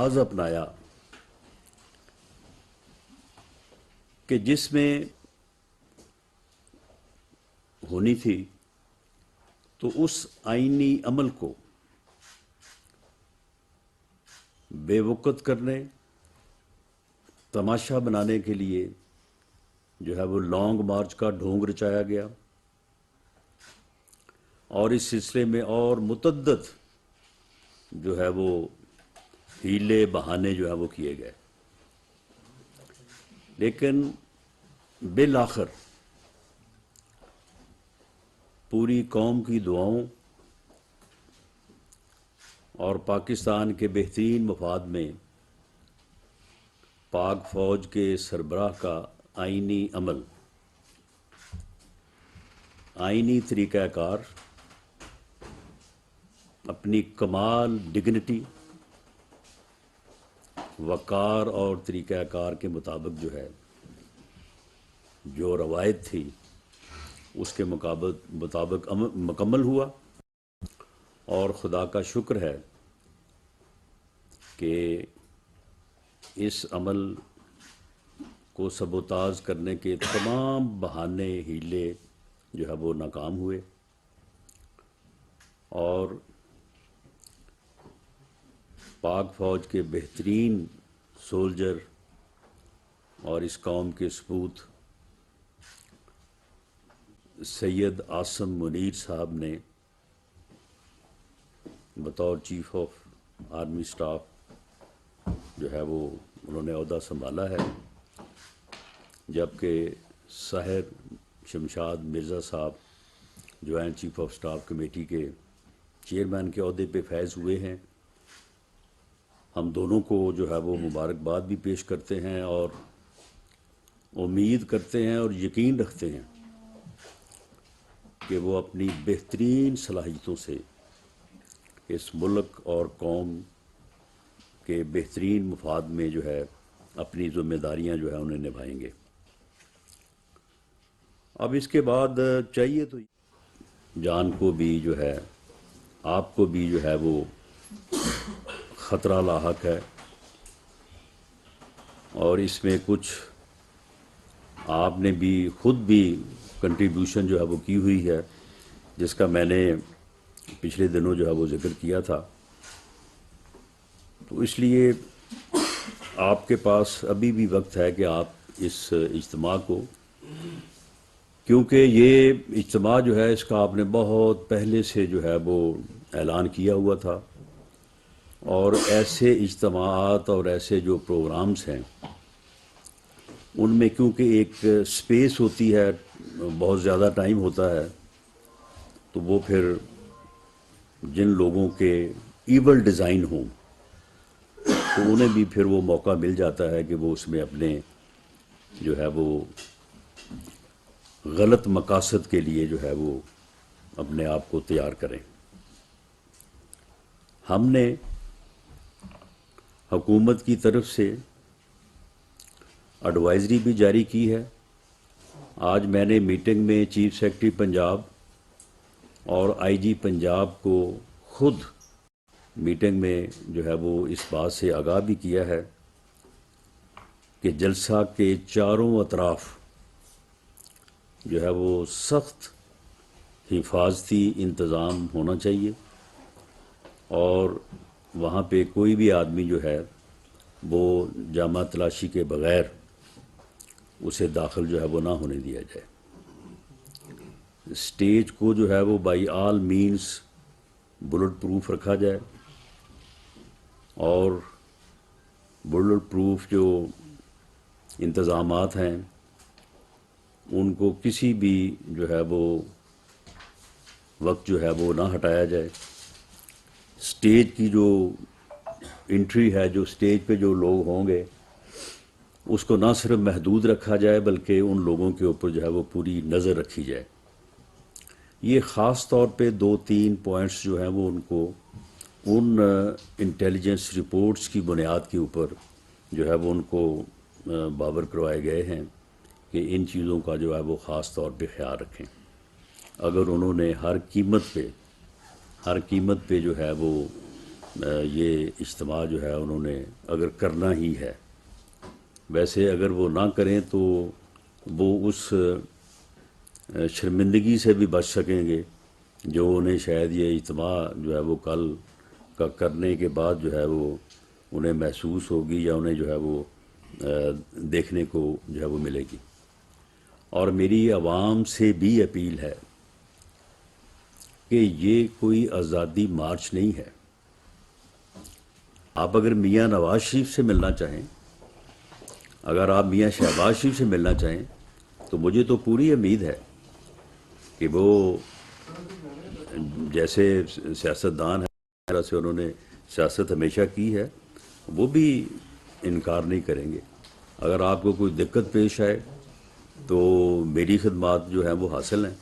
انداز اپنایا کہ جس میں ہونی تھی، تو اس آئینی عمل کو بے وقت کرنے، تماشا بنانے کے لیے جو ہے وہ لانگ مارچ کا ڈھونگ رچایا گیا، اور اس سلسلے میں اور متعدد جو ہے وہ ہیلے بہانے جو ہے وہ کیے گئے، لیکن بالآخر پوری قوم کی دعاؤں اور پاکستان کے بہترین مفاد میں پاک فوج کے سربراہ کا آئینی عمل، آئینی طریقہ کار اپنی کمال ڈگنیٹی، وقار اور طریقہ کار کے مطابق جو ہے جو روایت تھی اس کے مطابق مکمل ہوا، اور خدا کا شکر ہے کہ اس عمل کو سبوتاژ کرنے کے تمام بہانے ہیلے جو ہے وہ ناکام ہوئے، اور پاک فوج کے بہترین سولجر اور اس قوم کے سپوت سید عاصم منیر صاحب نے بطور چیف آف آرمی اسٹاف جو ہے وہ انہوں نے عہدہ سنبھالا ہے، جبکہ ساحر شمشاد مرزا صاحب joint chief of staff committee کے چیئرمین کے عہدے پہ فائز ہوئے ہیں۔ ہم دونوں کو جو ہے وہ مبارکباد بھی پیش کرتے ہیں، اور امید کرتے ہیں اور یقین رکھتے ہیں کہ وہ اپنی بہترین صلاحیتوں سے اس ملک اور قوم کے بہترین مفاد میں جو ہے اپنی ذمہ داریاں جو ہے انہیں نبھائیں گے۔ اب اس کے بعد چاہیے تو جان کو بھی جو ہے، آپ کو بھی جو ہے وہ خطرہ لاحق ہے، اور اس میں کچھ آپ نے بھی خود بھی کنٹریبیوشن جو ہے وہ کی ہوئی ہے، جس کا میں نے پچھلے دنوں جو ہے وہ ذکر کیا تھا۔ تو اس لیے آپ کے پاس ابھی بھی وقت ہے کہ آپ اس اجتماع کو، کیونکہ یہ اجتماع جو ہے اس کا آپ نے بہت پہلے سے جو ہے وہ اعلان کیا ہوا تھا، اور ایسے اجتماعات اور ایسے جو پروگرامز ہیں ان میں کیونکہ ایک سپیس ہوتی ہے، بہت زیادہ ٹائم ہوتا ہے، تو وہ پھر جن لوگوں کے ایول ڈیزائن ہوں تو انہیں بھی پھر وہ موقع مل جاتا ہے کہ وہ اس میں اپنے جو ہے وہ غلط مقاصد کے لیے جو ہے وہ اپنے آپ کو تیار کریں۔ ہم نے حکومت کی طرف سے ایڈوائزری بھی جاری کی ہے۔ آج میں نے میٹنگ میں چیف سیکرٹری پنجاب اور آئی جی پنجاب کو خود میٹنگ میں جو ہے وہ اس بات سے آگاہ بھی کیا ہے کہ جلسہ کے چاروں اطراف جو ہے وہ سخت حفاظتی انتظام ہونا چاہیے، اور وہاں پہ کوئی بھی آدمی جو ہے وہ جامہ تلاشی کے بغیر اسے داخل جو ہے وہ نہ ہونے دیا جائے۔ اسٹیج کو جو ہے وہ by all means bulletproof رکھا جائے، اور بلٹ پروف جو انتظامات ہیں ان کو کسی بھی جو ہے وہ وقت جو ہے وہ نہ ہٹایا جائے۔ اسٹیج کی جو انٹری ہے، جو اسٹیج پہ جو لوگ ہوں گے اس کو نہ صرف محدود رکھا جائے بلکہ ان لوگوں کے اوپر جو ہے وہ پوری نظر رکھی جائے۔ یہ خاص طور پہ 2-3 پوائنٹس جو ہیں وہ ان کو ان انٹیلیجنس رپورٹس کی بنیاد کے اوپر جو ہے وہ ان کو باور کروائے گئے ہیں کہ ان چیزوں کا جو ہے وہ خاص طور پہ خیال رکھیں۔ اگر انہوں نے ہر قیمت پہ جو ہے وہ یہ اجتماع جو ہے انہوں نے اگر کرنا ہی ہے، ویسے اگر وہ نہ کریں تو وہ اس شرمندگی سے بھی بچ سکیں گے جو انہیں شاید یہ اجتماع جو ہے وہ کل کا کرنے کے بعد جو ہے وہ انہیں محسوس ہوگی یا انہیں جو ہے وہ دیکھنے کو جو ہے وہ ملے گی۔ اور میری عوام سے بھی اپیل ہے کہ یہ کوئی آزادی مارچ نہیں ہے۔ آپ اگر میاں نواز شریف سے ملنا چاہیں، اگر آپ میاں شہباز شریف سے ملنا چاہیں، تو مجھے تو پوری امید ہے کہ وہ جیسے سیاستدان ہیں اس طرح سے انہوں نے سیاست ہمیشہ کی ہے، وہ بھی انکار نہیں کریں گے۔ اگر آپ کو کوئی دقت پیش آئے تو میری خدمات جو ہیں وہ حاصل ہیں،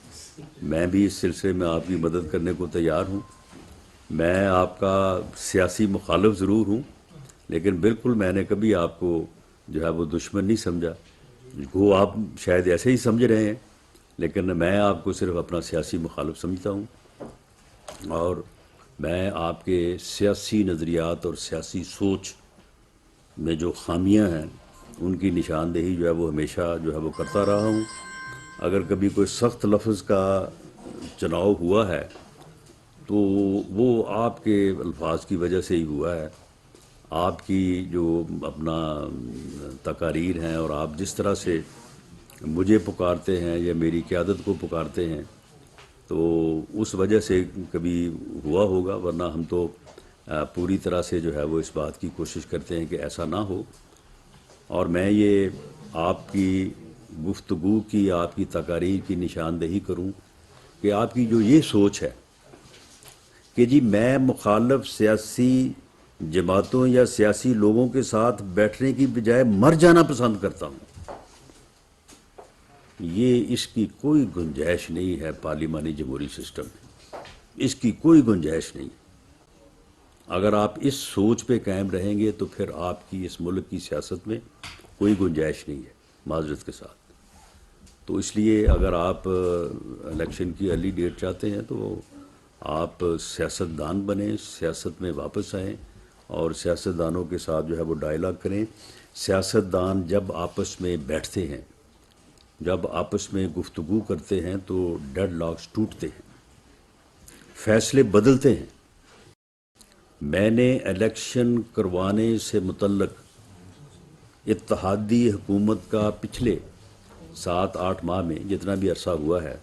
میں بھی اس سلسلے میں آپ کی مدد کرنے کو تیار ہوں۔ میں آپ کا سیاسی مخالف ضرور ہوں، لیکن بالکل میں نے کبھی آپ کو جو ہے وہ دشمن نہیں سمجھا۔ وہ آپ شاید ایسے ہی سمجھ رہے ہیں، لیکن میں آپ کو صرف اپنا سیاسی مخالف سمجھتا ہوں، اور میں آپ کے سیاسی نظریات اور سیاسی سوچ میں جو خامیاں ہیں ان کی نشاندہی جو ہے وہ ہمیشہ جو ہے وہ کرتا رہا ہوں۔ اگر کبھی کوئی سخت لفظ کا چناؤ ہوا ہے تو وہ آپ کے الفاظ کی وجہ سے ہی ہوا ہے۔ آپ کی جو اپنا تقاریر ہیں اور آپ جس طرح سے مجھے پکارتے ہیں یا میری قیادت کو پکارتے ہیں، تو اس وجہ سے کبھی ہوا ہوگا، ورنہ ہم تو پوری طرح سے جو ہے وہ اس بات کی کوشش کرتے ہیں کہ ایسا نہ ہو۔ اور میں یہ آپ کی گفتگو کی، آپ کی تقاریر کی نشاندہی کروں کہ آپ کی جو یہ سوچ ہے کہ جی میں مخالف سیاسی جماعتوں یا سیاسی لوگوں کے ساتھ بیٹھنے کی بجائے مر جانا پسند کرتا ہوں، یہ اس کی کوئی گنجائش نہیں ہے پارلیمانی جمہوری سسٹم میں، اس کی کوئی گنجائش نہیں۔ اگر آپ اس سوچ پہ قائم رہیں گے تو پھر آپ کی اس ملک کی سیاست میں کوئی گنجائش نہیں ہے، معذرت کے ساتھ۔ تو اس لیے اگر آپ الیکشن کی ارلی ڈیٹ چاہتے ہیں تو آپ سیاستدان بنیں، سیاست میں واپس آئیں اور سیاستدانوں کے ساتھ جو ہے وہ ڈائلاگ کریں۔ سیاستدان جب آپس میں بیٹھتے ہیں، جب آپس میں گفتگو کرتے ہیں تو ڈیڈ لاکس ٹوٹتے ہیں، فیصلے بدلتے ہیں۔ میں نے الیکشن کروانے سے متعلق اتحادی حکومت کا پچھلے 7-8 ماہ میں جتنا بھی عرصہ ہوا ہے،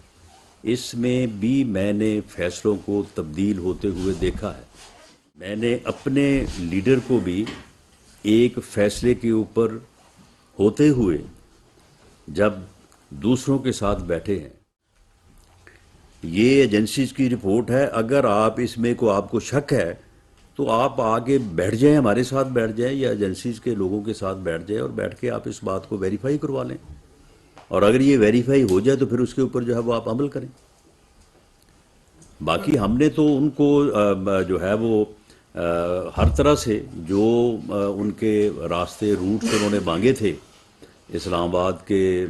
اس میں بھی میں نے فیصلوں کو تبدیل ہوتے ہوئے دیکھا ہے۔ میں نے اپنے لیڈر کو بھی ایک فیصلے کے اوپر ہوتے ہوئے جب دوسروں کے ساتھ بیٹھے ہیں، یہ ایجنسیز کی رپورٹ ہے، اگر آپ اس میں کو آپ کو شک ہے تو آپ آگے بیٹھ جائیں، ہمارے ساتھ بیٹھ جائیں یا ایجنسیز کے لوگوں کے ساتھ بیٹھ جائیں اور بیٹھ کے آپ اس بات کو ویریفائی کروا لیں، اور اگر یہ ویریفائی ہو جائے تو پھر اس کے اوپر جو ہے وہ آپ عمل کریں۔ باقی ہم نے تو ان کو جو ہے وہ ہر طرح سے جو ان کے راستے روٹس انہوں نے مانگے تھے، اسلام آباد کے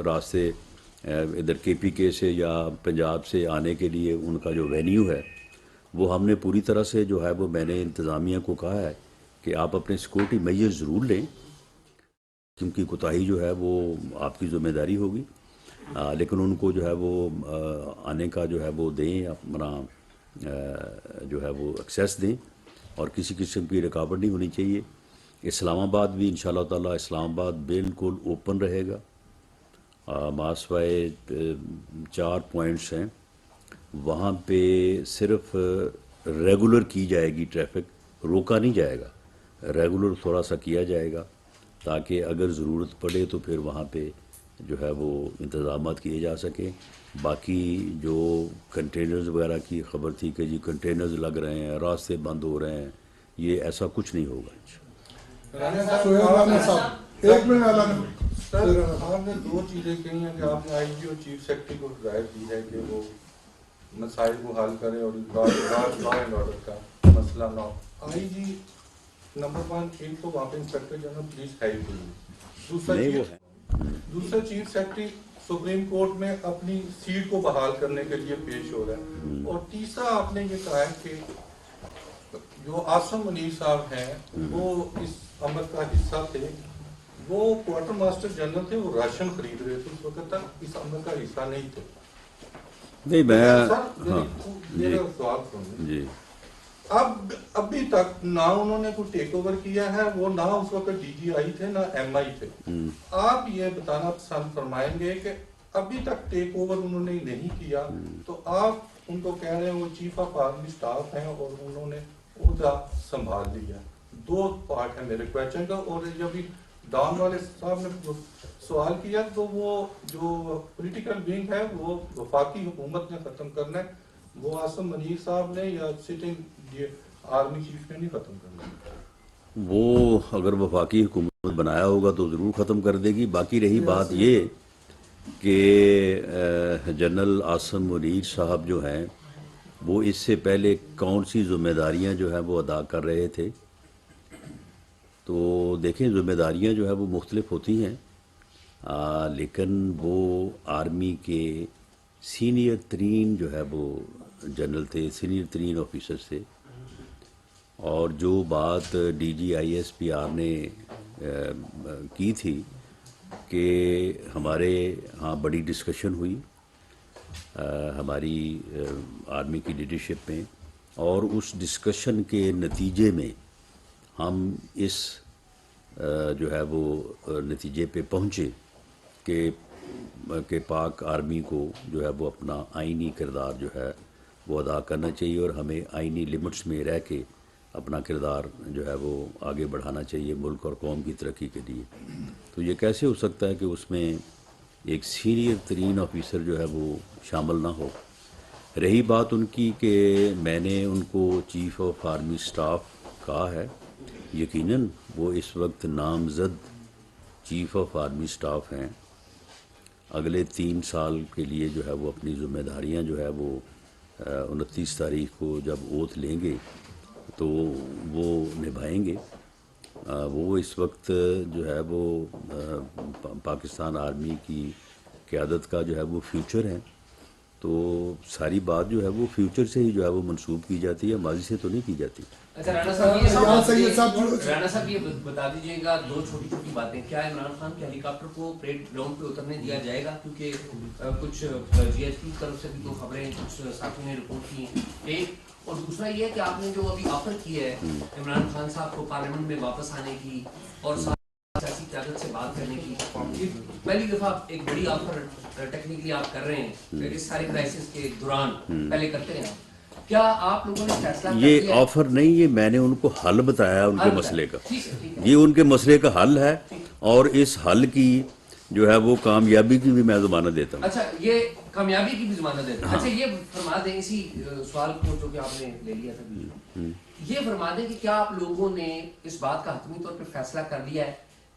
راستے ادھر کے پی کے سے یا پنجاب سے آنے کے لیے ان کا جو وینیو ہے، وہ ہم نے پوری طرح سے جو ہے وہ میں نے انتظامیہ کو کہا ہے کہ آپ اپنے سیکورٹی میجر ضرور لیں، کیونکہ کوتاہی جو ہے وہ آپ کی ذمہ داری ہوگی، لیکن ان کو جو ہے وہ آنے کا جو ہے وہ دیں، اپنا جو ہے وہ ایکسیس دیں، اور کسی قسم کی رکاوٹ نہیں ہونی چاہیے۔ اسلام آباد بھی انشاءاللہ تعالیٰ اسلام آباد بالکل اوپن رہے گا، ماسوائے 4 پوائنٹس ہیں، وہاں پہ صرف ریگولر کی جائے گی ٹریفک، روکا نہیں جائے گا، ریگولر تھوڑا سا کیا جائے گا تاکہ اگر ضرورت پڑے تو پھر وہاں پہ جو ہے وہ انتظامات کیے جا سکیں۔ باقی جو کنٹینرز وغیرہ کی خبر تھی کہ جی کنٹینرز لگ رہے ہیں، راستے بند ہو رہے ہیں، یہ ایسا کچھ نہیں ہوگا۔ ایک منٹ سر، آپ نے 2 چیزیں کہی ہیں کہ آپ نے آئی جی اور چیف سیکرٹری کو ہدایت دی ہے کہ وہ مسائل کو حل کریں اور لا اینڈ آرڈر کا مسئلہ نہ ہو۔ آئی جی نمبر 1 ایک تو وہاں پہ انسپیکٹر جنرل پولیس ہے ہی کوئی، دوسرا چیف سیکرٹری سپریم کورٹ میں اپنی سیٹ کو بحال کرنے کے لیے پیش ہو رہا ہے، اور تیسرا آپ نے یہ کہا ہے کہ جو آصم منیر صاحب ہیں وہ اس عمل کا حصہ تھے. وہ کوارٹر ماسٹر جنرل تھے, وہ راشن خرید رہے تھے, اس وقت تک اس عمل کا حصہ نہیں تھے. نہیں میں سر ہاں میرا سوال سنیں. جی ابھی تک نہ انہوں نے کوئی ٹیک اوور کیا ہے, وہ نہ اس وقت ڈی جی آئی تھے نہ ایم آئی تھے. آپ یہ بتانا پسند فرمائیں گے کہ ابھی تک ٹیک اوور انہوں نے نہیں کیا, تو آپ ان کو کہہ رہے ہیں وہ چیف آف آرمی اسٹاف ہیں اور انہوں نے عہدہ سنبھال لیا. دو پارٹ ہے میرے کویشچن کا. اور جب ڈان والے صاحب نے سوال کیا تو وہ جو پولیٹیکل ونگ ہے وہ وفاقی حکومت نے ختم کرنا ہے, وہ آصم منیر صاحب نے یا سٹنگ آرمی چیف نے نہیں ختم کرنا. وہ اگر وفاقی حکومت بنایا ہوگا تو ضرور ختم کر دے گی. باقی رہی بات یہ کہ جنرل عاصم منیر صاحب جو ہیں وہ اس سے پہلے کون سی ذمہ داریاں جو ہیں وہ ادا کر رہے تھے, تو دیکھیں ذمہ داریاں جو ہے وہ مختلف ہوتی ہیں, لیکن وہ آرمی کے سینئر ترین جو ہے وہ جنرل تھے, سینئر ترین آفیسر تھے. اور جو بات D G I S P R نے کی تھی کہ ہمارے ہاں بڑی ڈسکشن ہوئی ہماری آرمی کی لیڈرشپ میں, اور اس ڈسکشن کے نتیجے میں ہم اس جو ہے وہ نتیجے پہ پہنچے کہ پاک آرمی کو جو ہے وہ اپنا آئینی کردار جو ہے وہ ادا کرنا چاہیے, اور ہمیں آئینی لمٹس میں رہ کے اپنا کردار جو ہے وہ آگے بڑھانا چاہیے ملک اور قوم کی ترقی کے لیے. تو یہ کیسے ہو سکتا ہے کہ اس میں ایک سینئر ترین آفیسر جو ہے وہ شامل نہ ہو. رہی بات ان کی کہ میں نے ان کو چیف آف آرمی اسٹاف کہا ہے, یقیناً وہ اس وقت نامزد چیف آف آرمی اسٹاف ہیں. اگلے 3 سال کے لیے جو ہے وہ اپنی ذمہ داریاں جو ہے وہ 29 تاریخ کو جب اوتھ لیں گے تو وہ نبھائیں گے. وہ اس وقت جو ہے وہ پاکستان آرمی کی قیادت کا جو ہے وہ فیوچر ہے, تو ساری بات جو ہے وہ فیوچر سے ہی جو ہے وہ منسوب کی جاتی ہے, ماضی سے تو نہیں کی جاتی. اچھا رانا صاحب یہ بتا دیجیے گا 2 چھوٹی چھوٹی باتیں, کیا عمران خان کے ہیلی کاپٹر کو پریڈ گراؤنڈ پہ اترنے دیا جائے گا, کیونکہ کچھ جی ایس پی کی طرف سے بھی 2 خبریں کچھ ساتھیوں نے رپورٹ کی ہیں, ایک, اور دوسرا یہ کہ آپ نے جو ابھی آفر کی ہے عمران خان صاحب کو پارلیمنٹ میں واپس آنے کی اور سیاسی قیادت سے بات کرنے کی, پہلی دفعہ ایک بڑی آفر ٹیکنیکلی آپ کر رہے ہیں اس سارے کرائسس کے دوران, پہلے کرتے ہیں آپ, کیا آپ لوگوں نے فیصلہ کر یہ لیا؟ آفر نہیں, یہ میں نے ان کو حل بتایا ان کے مسئلے کا, یہ ان کے مسئلے کا حل ہے, اور اس حل کی جو ہے وہ کامیابی کی بھی میں ضمانت دیتا ہوں. اچھا یہ کامیابی کی بھی ضمانت دیتا ہوں. اچھا یہ فرما دیں اسی سوال کو جو کہ آپ نے لے لیا تھا, یہ فرما دیں کہ کیا آپ لوگوں نے اس بات کا حتمی طور پہ فیصلہ کر لیا ہے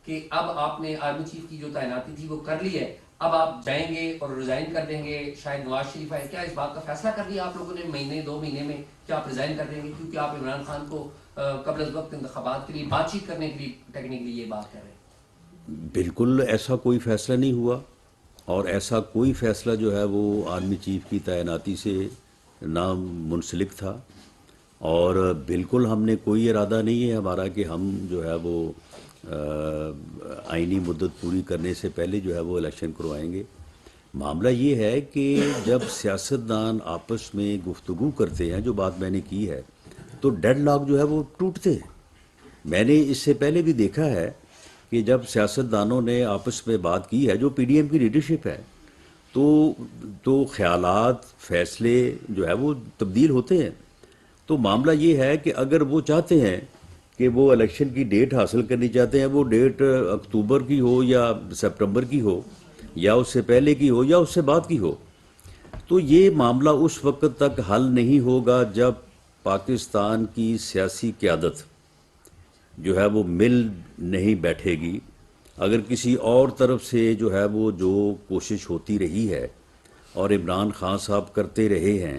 کہ اب آپ نے آرمی چیف کی جو تعیناتی تھی وہ کر لی ہے, اب آپ جائیں گے اور ریزائن کر دیں گے, شاید نواز شریف آئے, کیا اس بات کا فیصلہ کر لیا آپ لوگوں نے مہینے 2 مہینے میں کیا آپ ریزائن کر دیں گے, کیونکہ آپ عمران خان کو قبل از وقت انتخابات کے لیے بات چیت کرنے کے لیے ٹیکنیکلی یہ بات کر رہے ہیں؟ بالکل ایسا کوئی فیصلہ نہیں ہوا, اور ایسا کوئی فیصلہ جو ہے وہ آرمی چیف کی تعیناتی سے نہ منسلک تھا, اور بالکل ہم نے کوئی ارادہ نہیں ہے ہمارا کہ ہم جو ہے وہ آئینی مدت پوری کرنے سے پہلے جو ہے وہ الیکشن کروائیں گے. معاملہ یہ ہے کہ جب سیاستدان آپس میں گفتگو کرتے ہیں, جو بات میں نے کی ہے, تو ڈیڈ لاک جو ہے وہ ٹوٹتے ہیں. میں نے اس سے پہلے بھی دیکھا ہے کہ جب سیاستدانوں نے آپس میں بات کی ہے, جو پی ڈی ایم کی لیڈرشپ ہے, تو خیالات فیصلے جو ہے وہ تبدیل ہوتے ہیں. تو معاملہ یہ ہے کہ اگر وہ چاہتے ہیں کہ وہ الیکشن کی ڈیٹ حاصل کرنی چاہتے ہیں, وہ ڈیٹ اکتوبر کی ہو یا سپٹمبر کی ہو یا اس سے پہلے کی ہو یا اس سے بعد کی ہو, تو یہ معاملہ اس وقت تک حل نہیں ہوگا جب پاکستان کی سیاسی قیادت جو ہے وہ مل نہیں بیٹھے گی. اگر کسی اور طرف سے جو ہے وہ جو کوشش ہوتی رہی ہے اور عمران خان صاحب کرتے رہے ہیں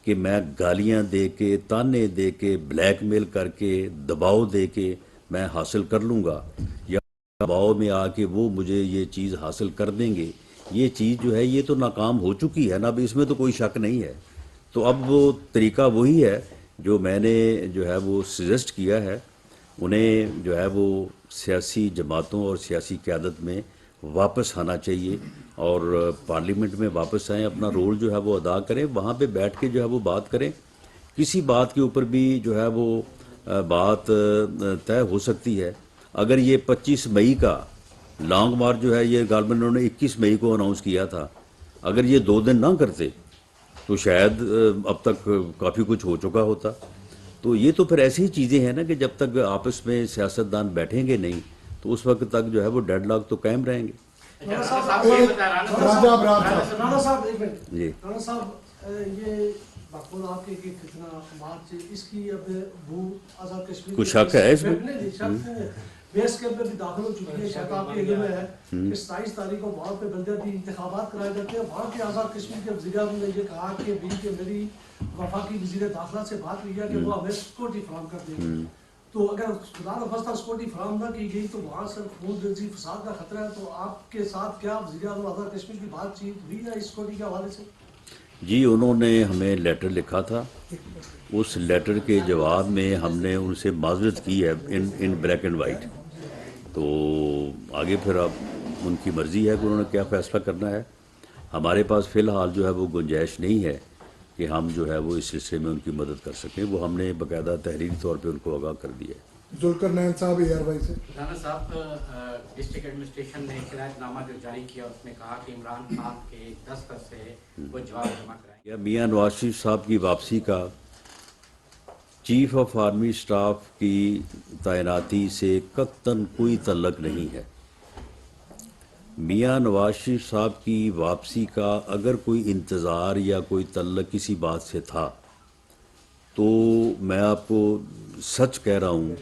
کہ میں گالیاں دے کے, تانے دے کے, بلیک میل کر کے, دباؤ دے کے میں حاصل کر لوں گا, یا دباؤ میں آ کے وہ مجھے یہ چیز حاصل کر دیں گے, یہ چیز جو ہے یہ تو ناکام ہو چکی ہے نا, اب اس میں تو کوئی شک نہیں ہے. تو اب وہ طریقہ وہی ہے جو میں نے جو ہے وہ سجیسٹ کیا ہے انہیں جو ہے وہ سیاسی جماعتوں اور سیاسی قیادت میں واپس آنا چاہیے اور پارلیمنٹ میں واپس آئیں, اپنا رول جو ہے وہ ادا کریں, وہاں پہ بیٹھ کے جو ہے وہ بات کریں. کسی بات کے اوپر بھی جو ہے وہ بات طے ہو سکتی ہے. اگر یہ 25 مئی کا لانگ مارچ جو ہے یہ گورنمنٹ نے 21 مئی کو اناؤنس کیا تھا, اگر یہ 2 دن نہ کرتے تو شاید اب تک کافی کچھ ہو چکا ہوتا. تو یہ تو پھر ایسی ہی چیزیں ہیں نا کہ جب تک آپس میں سیاستدان بیٹھیں گے نہیں تو اس وقت تک جو ہے وہ ڈیڈ لاک تو قائم رہیں گے. رانا صاحب ایک منٹ. جی رانا صاحب یہ بقول آپ کے کہ کتنا مارچ اس کی اب وہ آزاد کشمیر کچھ شک ہے اس میں؟ بیس کیمپ میں بھی داخل ہو چکی ہے, شاید آپ کے علم میں ہے کہ 27 تاریخ کو وہاں پہ بلدیاتی انتخابات کرائے جاتے ہیں. وہاں کے آزاد کشمیر کے وزیر اعظم نے یہ کہا کہ میری وفاقی وزیر داخلہ سے بات ہوئی ہے کہ وہ ہمیں سیکورٹی فراہم کر دیں گے. تو اگر خدا نخواستہ سیکورٹی فراہم نہ کی گئی تو وہاں سے خون ریزی فساد کا خطرہ ہے. تو آپ کے ساتھ کیا وزیر اعظم آزاد کشمیر کی بات چیت ہوئی ہے اس سیکورٹی کے حوالے سے؟ جی, انہوں نے ہمیں لیٹر لکھا تھا, اس لیٹر کے جواب میں ہم نے ان سے معذرت کی ہے ان بلیک اینڈ وائٹ. تو آگے پھر اب ان کی مرضی ہے کہ انہوں نے کیا فیصلہ کرنا ہے. ہمارے پاس فی الحال جو ہے وہ گنجائش نہیں ہے کہ ہم جو ہے وہ اس سلسلے میں ان کی مدد کر سکیں. وہ ہم نے باقاعدہ تحریری طور پہ ان کو آگاہ کر دیا ہے. ذوالفقار نین صاحب ایئر وائی سے. رانا صاحب, ڈسٹرکٹ ایڈمنسٹریشن نے ہدایت نامہ جو جاری کیا اس میں کہا کہ عمران خان کے دستخط سے وہ جواب جمع کرائیں. یا میاں نواز شریف صاحب کی واپسی کا چیف آف آرمی اسٹاف کی تعیناتی سے قطعاً کوئی تعلق نہیں ہے. میاں نواز شریف صاحب کی واپسی کا اگر کوئی انتظار یا کوئی تعلق کسی بات سے تھا تو میں آپ کو سچ کہہ رہا ہوں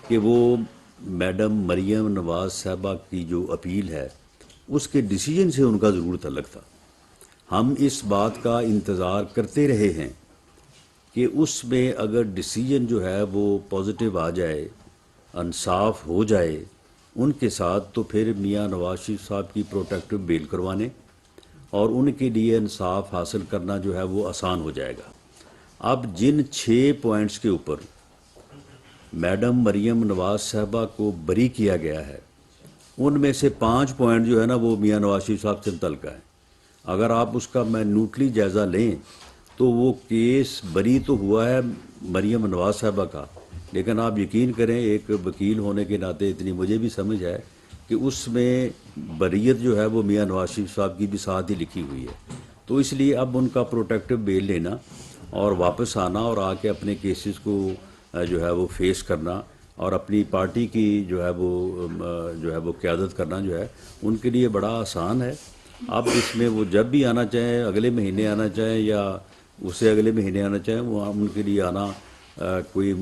کہ وہ میڈم مریم نواز صاحبہ کی جو اپیل ہے اس کے ڈیسیجن سے ان کا ضرور تعلق تھا. ہم اس بات کا انتظار کرتے رہے ہیں کہ اس میں اگر ڈیسیجن جو ہے وہ پازیٹیو آ جائے, انصاف ہو جائے ان کے ساتھ, تو پھر میاں نواز شریف صاحب کی پروٹیکٹیو بیل کروانے اور ان کے لیے انصاف حاصل کرنا جو ہے وہ آسان ہو جائے گا. اب جن 6 پوائنٹس کے اوپر میڈم مریم نواز صاحبہ کو بری کیا گیا ہے ان میں سے 5 پوائنٹ جو ہے نا وہ میاں نواز شریف صاحب سے متعلقہ ہے. اگر آپ اس کا منوٹلی جائزہ لیں تو وہ کیس بری تو ہوا ہے مریم نواز صاحبہ کا, لیکن آپ یقین کریں ایک وکیل ہونے کے ناطے اتنی مجھے بھی سمجھ ہے کہ اس میں بریت جو ہے وہ میاں نواز شریف صاحب کی بھی ساتھ ہی لکھی ہوئی ہے. تو اس لیے اب ان کا پروٹیکٹیو بیل لینا اور واپس آنا اور آ کے اپنے کیسز کو جو ہے وہ فیس کرنا اور اپنی پارٹی کی جو ہے وہ قیادت کرنا جو ہے ان کے لیے بڑا آسان ہے. اب اس میں وہ جب بھی آنا چاہیں, اگلے مہینے آنا چاہیں یا اس سے اگلے مہینے آنا چاہیں, وہ ان کے لیے آنا کوئی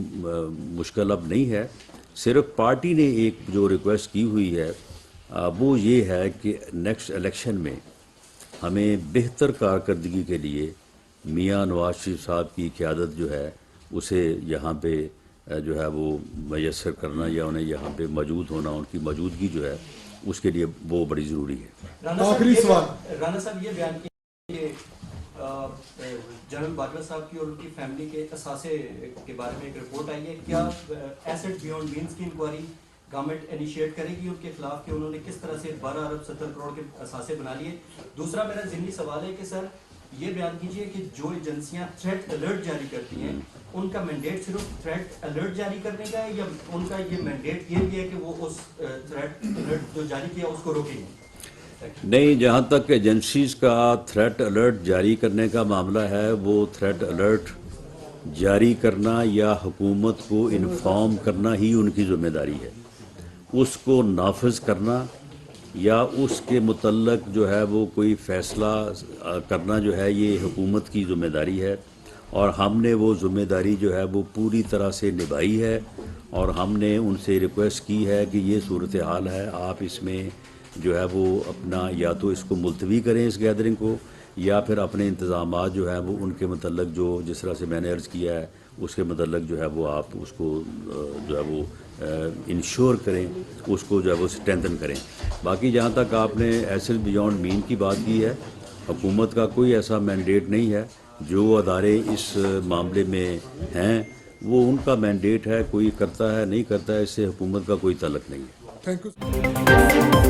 مشکل اب نہیں ہے. صرف پارٹی نے ایک جو ریکویسٹ کی ہوئی ہے وہ یہ ہے کہ نیکسٹ الیکشن میں ہمیں بہتر کارکردگی کے لیے میاں نواز شریف صاحب کی قیادت جو ہے اسے یہاں پہ جو ہے وہ میسر کرنا یا انہیں یہاں پہ موجود ہونا, ان کی موجودگی جو ہے اس کے لیے وہ بڑی ضروری ہے. آخری سوال. رانا صاحب یہ بیان کیا کہ جنرل باجوہ صاحب کی اور ان کی فیملی کے اثاثے کے بارے میں ایک رپورٹ آئی ہے, کیا ایسٹ بیونڈ مینس کی انکوائری گورنمنٹ انیشیٹ کرے گی ان کے خلاف کہ انہوں نے کس طرح سے 12 ارب 70 کروڑ کے اثاثے بنا لیے؟ دوسرا میرا ضمنی سوال ہے کہ سر یہ بیان کیجئے کہ جو ایجنسیاں تھریٹ الرٹ جاری کرتی ہیں ان کا مینڈیٹ صرف تھریٹ الرٹ جاری کرنے کا ہے یا ان کا یہ مینڈیٹ یہ بھی ہے کہ وہ اس تھریٹ الرٹ جو جاری کیا اس کو روکیں گے؟ نہیں, جہاں تک ایجنسیز کا تھریٹ الرٹ جاری کرنے کا معاملہ ہے وہ تھریٹ الرٹ جاری کرنا یا حکومت کو انفارم کرنا ہی ان کی ذمہ داری ہے. اس کو نافذ کرنا یا اس کے متعلق جو ہے وہ کوئی فیصلہ کرنا جو ہے یہ حکومت کی ذمہ داری ہے اور ہم نے وہ ذمہ داری جو ہے وہ پوری طرح سے نبھائی ہے اور ہم نے ان سے ریکویسٹ کی ہے کہ یہ صورتحال ہے, آپ اس میں جو ہے وہ اپنا یا تو اس کو ملتوی کریں اس گیدرنگ کو یا پھر اپنے انتظامات جو ہیں وہ ان کے متعلق جو جس طرح سے میں نے عرض کیا ہے اس کے متعلق جو ہے وہ آپ اس کو جو ہے وہ انشور کریں, اس کو جو ہے وہ اسٹرینتھن کریں. باقی جہاں تک آپ نے ایسل بیونڈ مین کی بات کی ہے, حکومت کا کوئی ایسا مینڈیٹ نہیں ہے جو ادارے اس معاملے میں ہیں وہ ان کا مینڈیٹ ہے، کوئی کرتا ہے نہیں کرتا ہے، اس سے حکومت کا کوئی تعلق نہیں ہے۔ Thank you